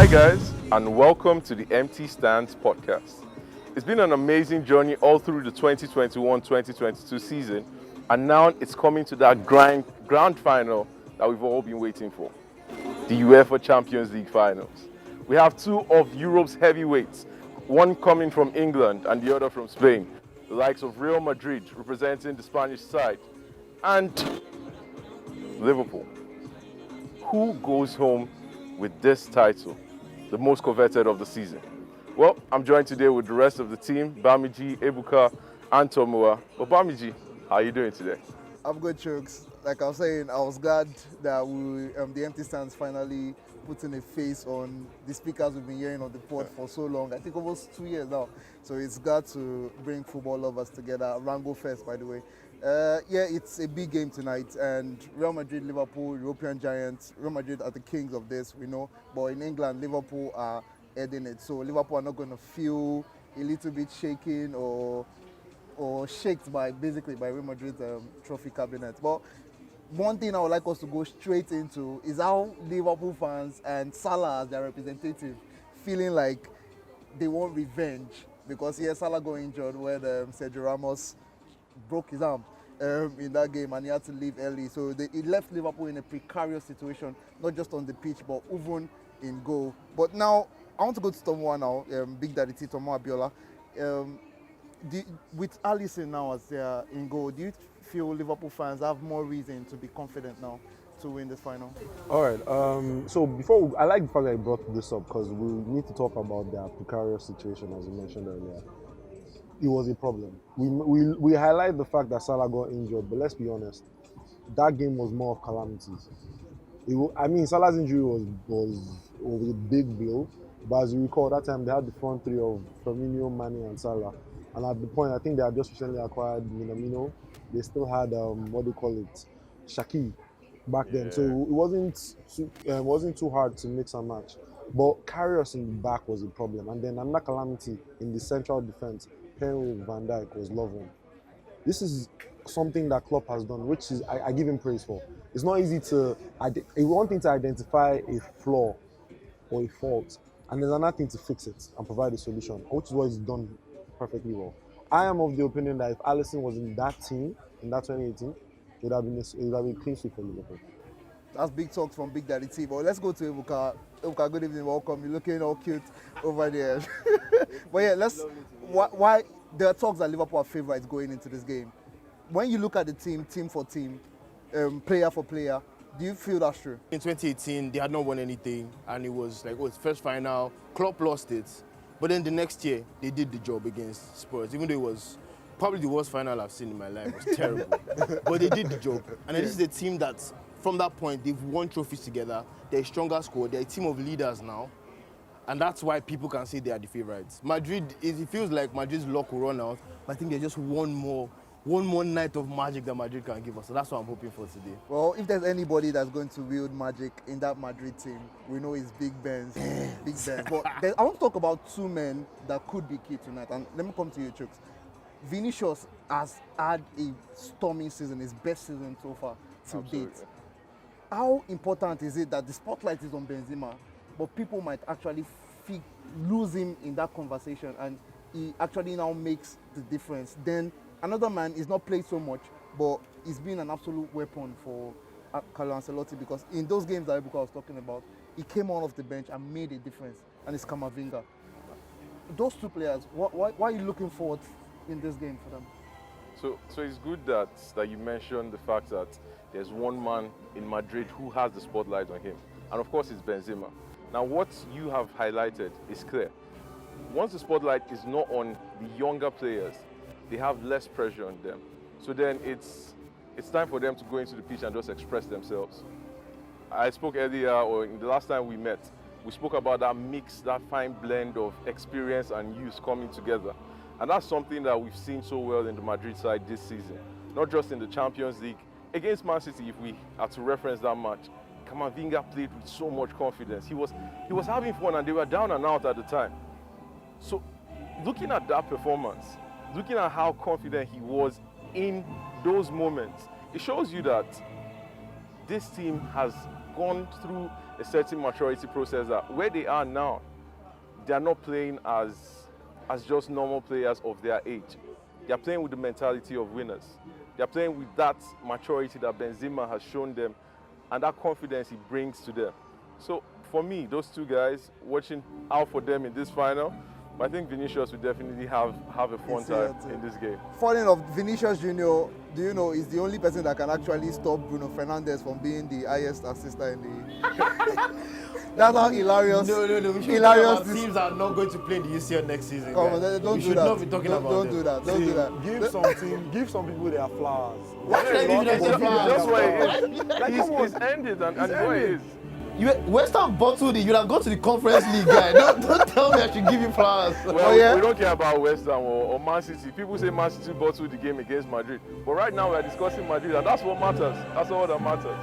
Hi guys, and welcome to the Empty Stands podcast. It's been an amazing journey all through the 2021-2022 season, and now it's coming to that grand final that we've all been waiting for, the UEFA Champions League finals. We have two of Europe's heavyweights, one coming from England and the other from Spain, the likes of Real Madrid representing the Spanish side, and Liverpool. Who goes home with this title, the most coveted of the season? Well, I'm joined today with the rest of the team, Bamiji, Ebuka, and Tomua. But Bamiji, how are you doing today? I'm good, Chooks. Like I was saying, I was glad that the Empty Stands finally putting a face on the speakers we've been hearing on the pod for so long. I think almost 2 years now. So it's glad to bring football lovers together. Rango first, by the way. It's a big game tonight, and Real Madrid, Liverpool, European giants. Real Madrid are the kings of this, we know. But in England, Liverpool are heading it. So Liverpool are not going to feel a little bit shaken or shaked by Real Madrid's trophy cabinet. But one thing I would like us to go straight into is how Liverpool fans and Salah as their representative feeling like they want revenge, because Salah got injured when Sergio Ramos broke his arm in that game and he had to leave early. So it left Liverpool in a precarious situation, not just on the pitch but even in goal. But now I want to go to Tomoa now, Big Daddy T, Tomoa Abiola. With Alisson now as in goal, do you feel Liverpool fans have more reason to be confident now to win this final? All right. I like the fact that you brought this up, because we need to talk about their precarious situation, as you mentioned earlier. It was a problem. We highlight the fact that Salah got injured, but let's be honest, that game was more of calamities. Salah's injury was a big blow, but as you recall, that time they had the front three of Firmino, Mane, and Salah. And at the point, I think they had just recently acquired Minamino. They still had Shaqiri back then. So it wasn't too hard to mix and match. But Karius in the back was a problem. And then another calamity in the central defense, pairing with Van Dijk, was Lovren. This is something that Klopp has done, which is I give him praise for. It's not easy to one thing to identify a flaw or a fault, and there's another thing to fix it and provide a solution, which is what he's done perfectly well. I am of the opinion that if Alisson was in that team in that 2018, it would have been clean sweep for Liverpool. That's big talks from Big Daddy T. But let's go to Ebuka. Ebuka, good evening, welcome. You're looking all cute over there. But yeah, why there are talks that Liverpool are favourites going into this game. When you look at the team for team, player for player, do you feel that's true? In 2018, they had not won anything, and it was like, it's first final. Klopp lost it, but then the next year they did the job against Spurs, even though it was probably the worst final I've seen in my life. It was terrible, but they did the job. And this is a team that, from that point, they've won trophies together. They're a stronger squad. They're a team of leaders now. And that's why people can say they are the favourites. Madrid, it feels like Madrid's luck will run out, but I think there's just one more night of magic that Madrid can give us. So that's what I'm hoping for today. Well, if there's anybody that's going to wield magic in that Madrid team, we know it's Big Benz. Big Benz. But I want to talk about two men that could be key tonight. And let me come to you, Chooks. Vinicius has had a storming season, his best season so far to date. How important is it that the spotlight is on Benzema, but people might actually lose him in that conversation, and he actually now makes the difference? Then another man is not played so much, but he's been an absolute weapon for Carlo Ancelotti, because in those games that Ebuka was talking about, he came on off the bench and made a difference, and it's Camavinga. Those two players, why are you looking forward in this game for them? So it's good that you mentioned the fact that there's one man in Madrid who has the spotlight on him, and of course it's Benzema. Now what you have highlighted is clear. Once the spotlight is not on the younger players, they have less pressure on them. So then it's time for them to go into the pitch and just express themselves. I spoke earlier, or in the last time we met, we spoke about that mix, that fine blend of experience and youth coming together. And that's something that we've seen so well in the Madrid side this season. Not just in the Champions League. Against Man City, if we are to reference that match, Camavinga played with so much confidence. He was having fun, and they were down and out at the time. So looking at that performance, looking at how confident he was in those moments, it shows you that this team has gone through a certain maturity process that where they are now, they are not playing as just normal players of their age. They are playing with the mentality of winners. They are playing with that maturity that Benzema has shown them and that confidence he brings to them. So for me, those two guys, watching out for them in this final, but I think Vinicius will definitely have a fun time in this game. Funny enough, Vinicius Junior, do you know, is the only person that can actually stop Bruno Fernandes from being the highest assister in the... That's how hilarious. No. Hilarious. Teams are not going to play in the UCL next season. Come on, don't do that. Not be talking about don't do that. Don't do that. Give some people their flowers. Why should I give them their flowers? That's why he's ended and why it is. West Ham bottled it. You'd have gone to the Conference League, guy. Don't tell me I should give you flowers. Well, we don't care about West Ham or Man City. People say Man City bottled the game against Madrid. But right now we're discussing Madrid, and that's what matters. That's all that matters.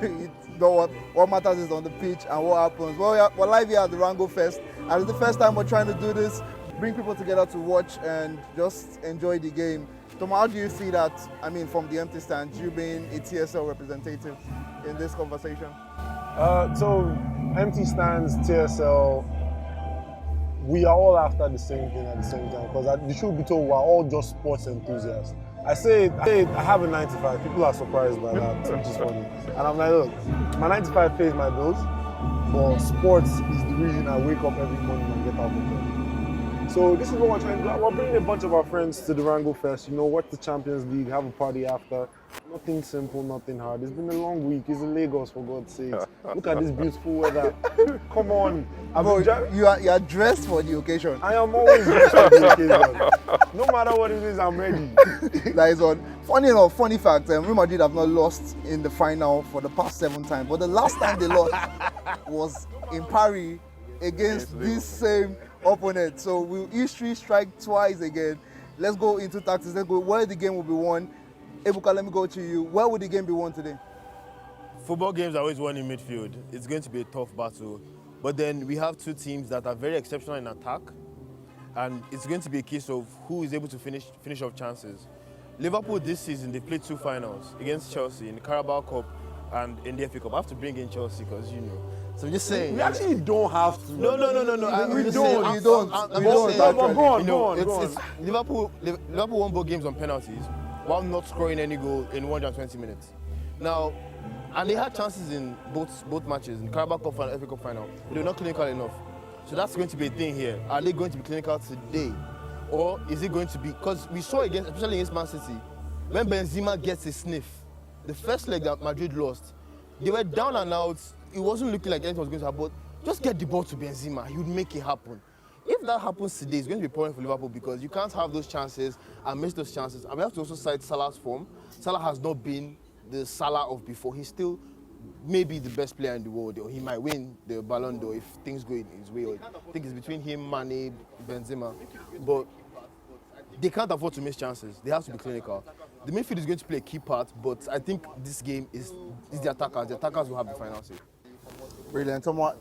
You know what matters is on the pitch and what happens. Well, we're live here at the Rango Fest, and it's the first time we're trying to do this, bring people together to watch and just enjoy the game. Thomas, how do you see that, I mean, from the empty stands, you being a TSL representative in this conversation? So, empty stands, TSL, we are all after the same thing at the same time. Because the truth be told, we're all just sports enthusiasts. I have a 95. People are surprised by that, which is funny. And I'm like, look, my 95 pays my bills, but sports is the reason I wake up every morning and get out of bed. So this is what we're trying to do. We're bringing a bunch of our friends to the Rango Fest, watch the Champions League, have a party after. Nothing simple, nothing hard. It's been a long week. It's in Lagos, for God's sake. Look at this beautiful weather. Come on. You are dressed for the occasion. I am always dressed for the occasion. No matter what it is, I'm ready. That is on. Funny enough, funny fact, Real Madrid have not lost in the final for the past 7 times. But the last time they lost was in Paris against this same opponent. So will history strike twice again? Let's go into tactics. Let's go where the game will be won. Ebuka, let me go to you. Where would the game be won today? Football games are always won in midfield. It's going to be a tough battle. But then we have two teams that are very exceptional in attack. And it's going to be a case of who is able to finish off chances. Liverpool this season, they played 2 finals against Chelsea in the Carabao Cup and in the FA Cup. I have to bring in Chelsea because, So I'm just saying. We actually don't have to. No. We don't. Go on. Liverpool won both games on penalties while not scoring any goal in 120 minutes. Now, and they had chances in both matches, in Carabao Cup and FA Cup final, but they were not clinical enough. So that's going to be a thing here. Are they going to be clinical today? Or is it going to be, because we saw especially against Man City, when Benzema gets a sniff, the first leg that Madrid lost, they were down and out. It wasn't looking like anything was going to happen, but just get the ball to Benzema, he would make it happen. If that happens today, it's going to be a problem for Liverpool because you can't have those chances and miss those chances. And we have to also cite Salah's form. Salah has not been the Salah of before. He's still maybe the best player in the world, or he might win the Ballon d'Or if things go in his way. I think it's between him, Mane, Benzema. But they can't afford to miss chances. They have to be clinical. The midfield is going to play a key part, but I think this game is the attackers. The attackers will have the final say. Brilliant. Thomas,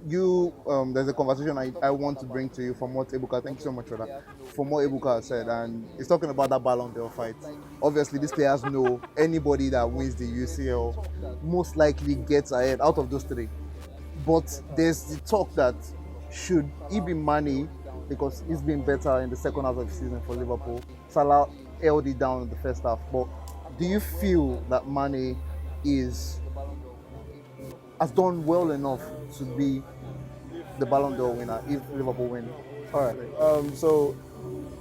there's a conversation I want to bring to you from what Ebuka, thank you so much for that, from what Ebuka said, and he's talking about that Ballon d'Or fight. Obviously, these players know anybody that wins the UCL most likely gets ahead out of those 3. But there's the talk that should he be Mane, because he's been better in the second half of the season for Liverpool. Salah held it down in the first half. But do you feel that Mane has done well enough to be the Ballon d'Or winner if Liverpool win? All right. So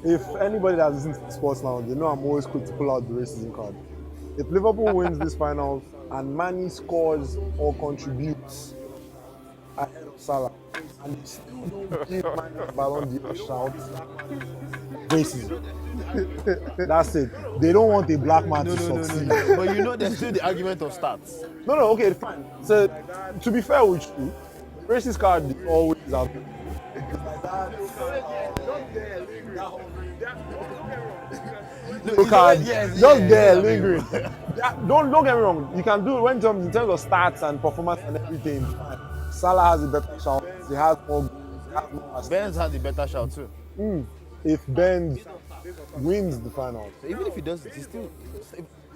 if anybody that listens to sports now, they know I'm always quick to pull out the racism card. If Liverpool wins this finals and Mane scores or contributes ahead of Salah, and they still don't give Mane a Ballon d'Or shout, racism. That's it. They don't want a black man to succeed. No. But there's still the argument of stats. No, okay, fine. So, to be fair with you, racist card is always out. Lingering. Don't get me wrong. You can do it in terms of stats and performance and everything. Salah has a better shot. He has more. Benz has a better shot too. If Benz wins the final, so even if he does, he's still.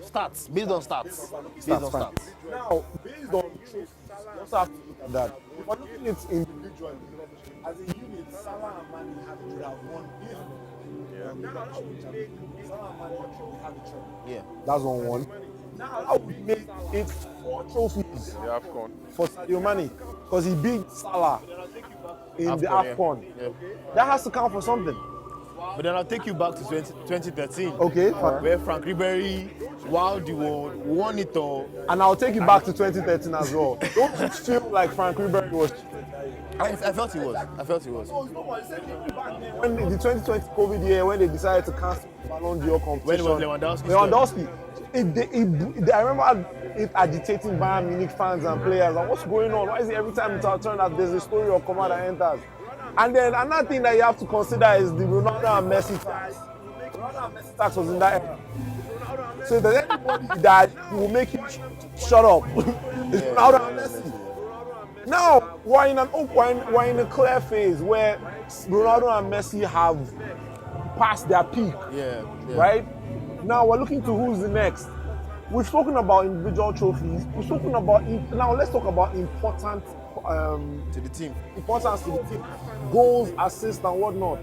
Stats, based on stats. Based That's on fine. stats. Now, based on truth, you also have to look at that. If we're looking at it individually, as a unit, Salah and Mane should have won if Liverpool should champion. Salah and Mane should have the trophy. Yeah. That's 1-1. Now, I would make it 4 trophies The AFCON. for Sadio Mane because he beat Salah in the AFCON, AFCON. yeah. That has to count for something. But then I'll take you back to 2013. Okay, fine. Where Frank Ribery, while the world won it all. And I'll take you back to 2013 as well. Don't you feel like Frank Ribery was I felt he was. I felt he was. when the 2020 COVID year, when they decided to cancel the Ballon d'Or competition? When it was Lewandowski's Lewandowski. I remember it agitating Bayern Munich fans and players. Like, what's going on? Why is it every time it's our turn that there's a story of Coman that enters? And then another thing that you have to consider is the Ronaldo and Messi tax. Ronaldo and Messi tax was in that era. So if there's anybody that will make you shut up, it's Ronaldo and Messi. Now we're in a clear phase where Ronaldo and Messi have passed their peak. Yeah. Right? Now we're looking to who's the next. We've spoken about individual trophies. We've spoken about now let's talk about importance To the team. to the team, goals, assists, and whatnot.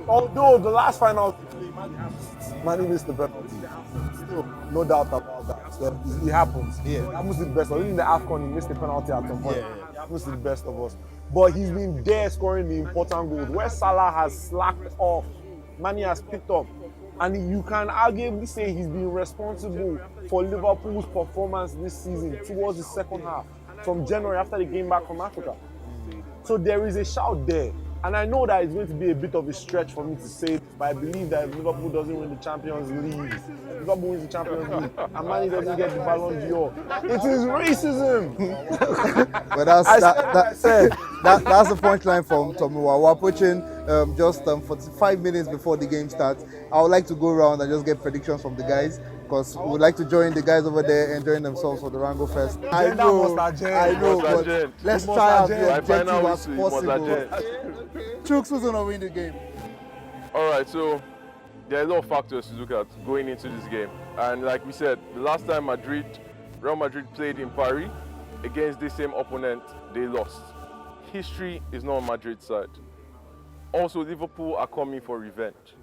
Although the last final, Mane missed the penalty. Still, no doubt about that. So it happens. Yeah. It happens to the best. Even in the AFCON, he missed the penalty at some point. Yeah. It happens to the best of us. But he's been there scoring the important goals. Where Salah has slacked off, Mane has picked up. And you can arguably say he's been responsible for Liverpool's performance this season towards the second half, from January after they came back from Africa. So there is a shout there. And I know that it's going to be a bit of a stretch for me to say this, but I believe that if Liverpool doesn't win the Champions League, if Liverpool wins the Champions League, and Mane doesn't get the Ballon d'Or, it is racism. But that's the punchline from Tomiwa. We're approaching just 45 minutes before the game starts. I would like to go around and just get predictions from the guys, because we would like to join the guys over there enjoying themselves for the Rango Fest. I know, but let's try and be objective as possible. Chooks, who's gonna win the game? All right, so there are a lot of factors to look at going into this game. And like we said, the last time Real Madrid played in Paris against the same opponent, they lost. History is not on Madrid's side. Also, Liverpool are coming for revenge.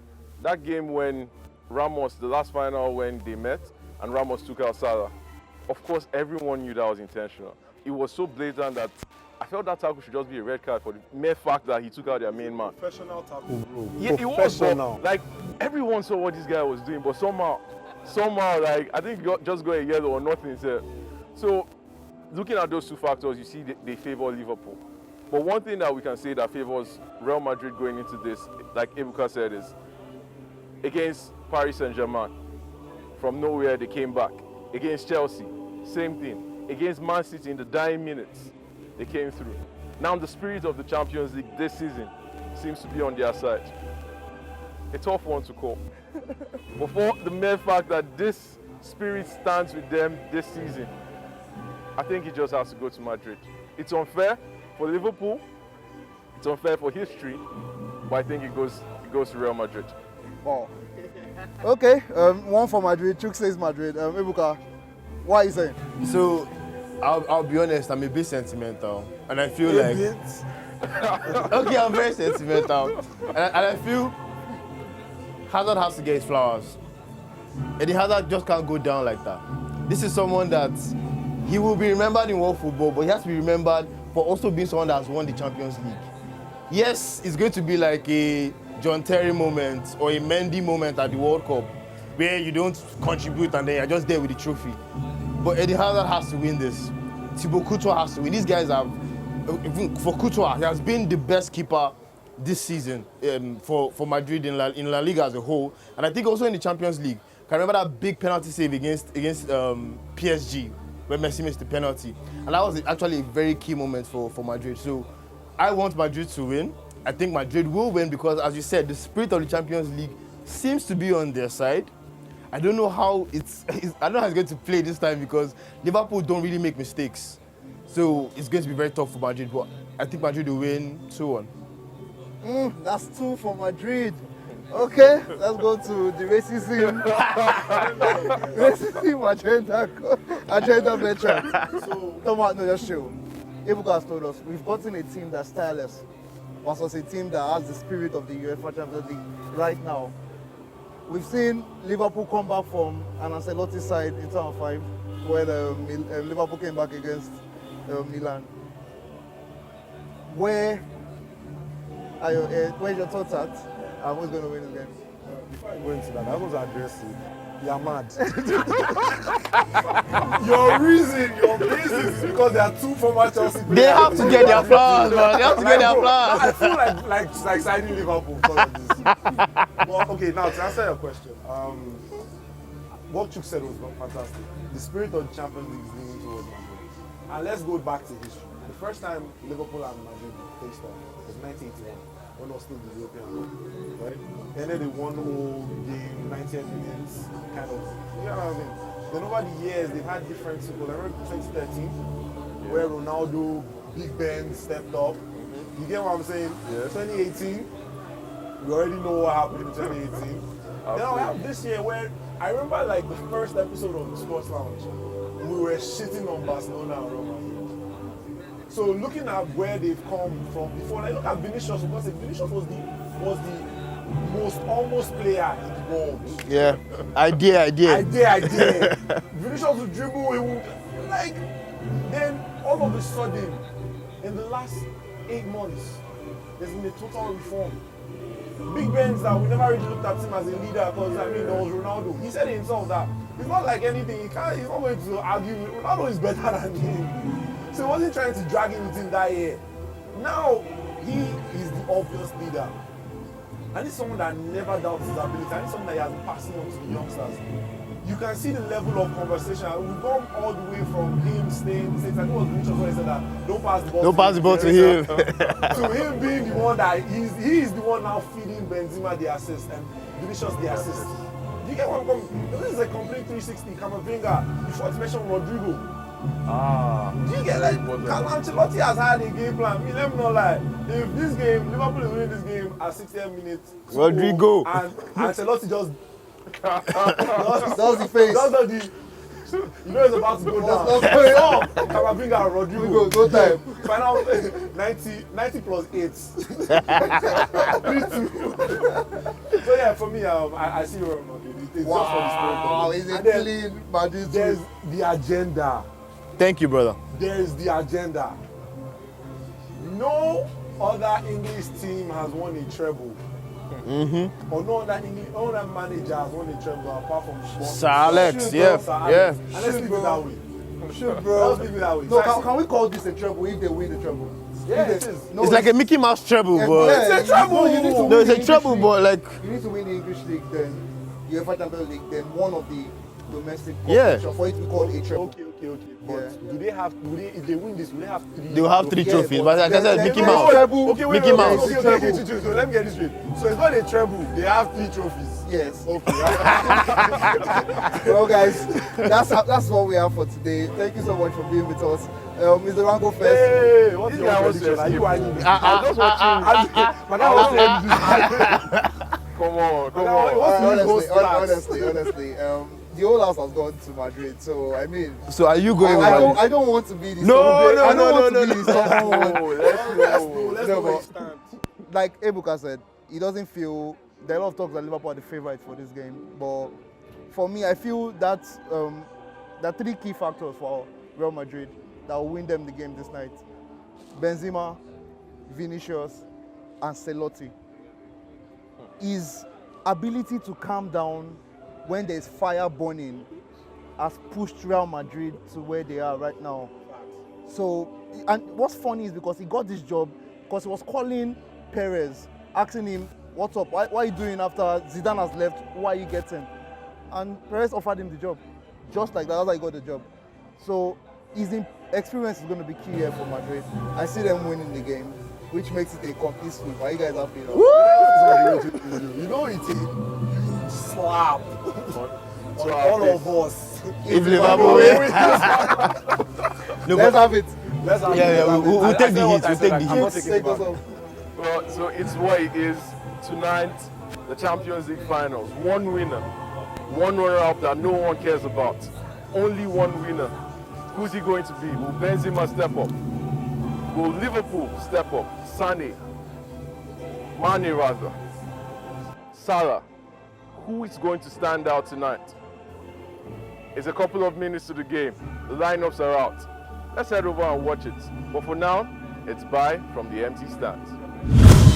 That game when Ramos, the last final when they met, and Ramos took out Salah, of course, everyone knew that was intentional. It was so blatant that I felt that tackle should just be a red card for the mere fact that he took out their main man. Professional tackle, bro. Yeah, it was, but, like, everyone saw what this guy was doing, but somehow, like, I think he just got a yellow or nothing. So, looking at those two factors, you see they favor Liverpool. But one thing that we can say that favors Real Madrid going into this, like Ebuka said, is against Paris Saint-Germain, from nowhere they came back. Against Chelsea, same thing. Against Man City in the dying minutes, they came through. Now the spirit of the Champions League this season seems to be on their side. A tough one to call. But for the mere fact that this spirit stands with them this season, I think it just has to go to Madrid. It's unfair for Liverpool, it's unfair for history, but I think it goes to Real Madrid. Wow. Okay, one for Madrid. Chooks says Madrid. Ebuka, why are you saying? So, I'll be honest, I'm a bit sentimental. And I feel like... Okay, I'm very sentimental. And I feel Hazard has to get his flowers. Eddie Hazard just can't go down like that. This is someone that he will be remembered in world football, but he has to be remembered for also being someone that has won the Champions League. Yes, it's going to be like a John Terry moment or a Mendy moment at the World Cup where you don't contribute and then you're just there with the trophy. But Eddie Hazard has to win this. Thibaut Courtois has to win. These guys have, for Courtois, he has been the best keeper this season for Madrid in La Liga as a whole. And I think also in the Champions League. I remember that big penalty save against PSG when Messi missed the penalty. And that was actually a very key moment for Madrid. So I want Madrid to win. I think Madrid will win because, as you said, the spirit of the Champions League seems to be on their side. I don't know how I don't know how it's going to play this time because Liverpool don't really make mistakes. So it's going to be very tough for Madrid, but I think Madrid will win 2-1. That's 2 for Madrid. Okay, let's go to the racism agenda veteran. So, Thomas, no, just chill. Ebuka has told us we've gotten a team that's tireless versus a team that has the spirit of the UEFA Champions League right now. We've seen Liverpool come back from an Ancelotti side in 2005 when Liverpool came back against Milan. Where's your thoughts at? And who's going to win this game? Before I go into that, I was aggressive. You're mad. Your reason is because there are two former Chelsea players. They have to get their flowers, man. They have to get their Bro, flowers. I feel like signing Liverpool because of this. Well, okay, now to answer your question, what Chuk said was fantastic. The spirit of the Champions League is leaning towards Madrid. And let's go back to history. The first time Liverpool and Madrid faced off was 1981. When was still the European Cup, right? And then they won the whole game, 90 minutes, kind of, you know what I mean? Then over the years, they've had different cycles. I remember 2013, where Ronaldo, Big Ben stepped up. You get what I'm saying? Yes. 2018, we already know what happened in 2018. Then I have this year where, I remember like the first episode of the Sports Lounge, we were shitting on Barcelona and Real Madrid. So looking at where they've come from before, like look at Vinicius, because Vinicius was the most almost player in the world. Yeah. Idea. Vinicius would dribble, he would like. Then all of a sudden, in the last 8 months, there's been a total reform. Big Ben's that we never really looked at him as a leader because I mean there was Ronaldo. He said himself that it's not like anything. He's not going to argue. Ronaldo is better than him. So he wasn't trying to drag him with him that year. Now, he is the obvious leader. And he's someone that never doubts his ability. And he's someone that he has been passing on to the youngsters. You can see the level of conversation. We've gone all the way from him saying, I think it was Vinicius when he said that, don't pass the ball to him. To him being the one that, he is the one now feeding Benzema the assist and Vinicius the assist. Do you get what I'm coming? This is a complete 360. Camavinga, before to mention Rodrigo. Do you get like Ancelotti has had a game plan? I mean, let me not lie. If this game, Liverpool is winning this game at 60th minute, Rodrigo and Ancelotti just That's the face. does the you know it's about to go down. Camavinga and Rodrigo. Go time. Final 90 plus 8. 3-2. So yeah, for me, I see Real Madrid. It's just for the spirit. Wow, is it clean Madrid? There's the agenda. Thank you, brother. There is the agenda. No other English team has won a treble. Or no other manager has won a treble apart from Sir Alex, yeah. And let's leave it that way. Sure, bro. Let's leave it that way. No, can we call this a treble if they win the treble? Yeah, it is. No, It's like a Mickey Mouse treble, but It's a treble. You need to no, win it's the a treble, English but like league. You need to win the English league, then UEFA Champions League, then one of the domestic Yeah. competitions for it to be called a treble. Okay. But do they have? If they win this, do they have 3? they will have 3 trophies. But like I said, Then- Mickey then- Mouse. Treble. Okay, Mickey Mouse. Okay, so let me get this straight. So it's not a treble. They have 3 trophies. Yes. Okay. Well, guys, that's what we have for today. Thank you so much for being with us. Mr. Rango first. Hey, what's This your guy wants to prediction? Are you escape. whining? I just want Come on. Honestly, the whole house has gone to Madrid, so I mean, So are you going? I don't want to be this. No. Let's Let's go. Like Ebuka said, he doesn't feel. There are a lot of talks that Liverpool are the favourite for this game, but for me, I feel that there are 3 key factors for Real Madrid that will win them the game this night: Benzema, Vinicius, and Ancelotti. His ability to calm down when there's fire burning has pushed Real Madrid to where they are right now. So, and what's funny is because he got this job because he was calling Perez, asking him, what's up, why are you doing after Zidane has left, why are you getting? And Perez offered him the job. Just like that, that's how he got the job. So his experience is going to be key here for Madrid. I see them winning the game, which makes it a complete sweep. Are you guys happy now? You know it's a slap on all of us. If Liverpool win, Let's have it. Let's have we'll take the heat. We'll take the heat. Take us off. Well, so it's what it is. Tonight, the Champions League finals. One winner, one runner-up that no one cares about. Only one winner. Who's he going to be? Will Benzema step up? Will Liverpool step up? Mane rather. Salah. Who is going to stand out tonight? It's a couple of minutes to the game. The lineups are out. Let's head over and watch it. But for now, it's bye from the empty stands.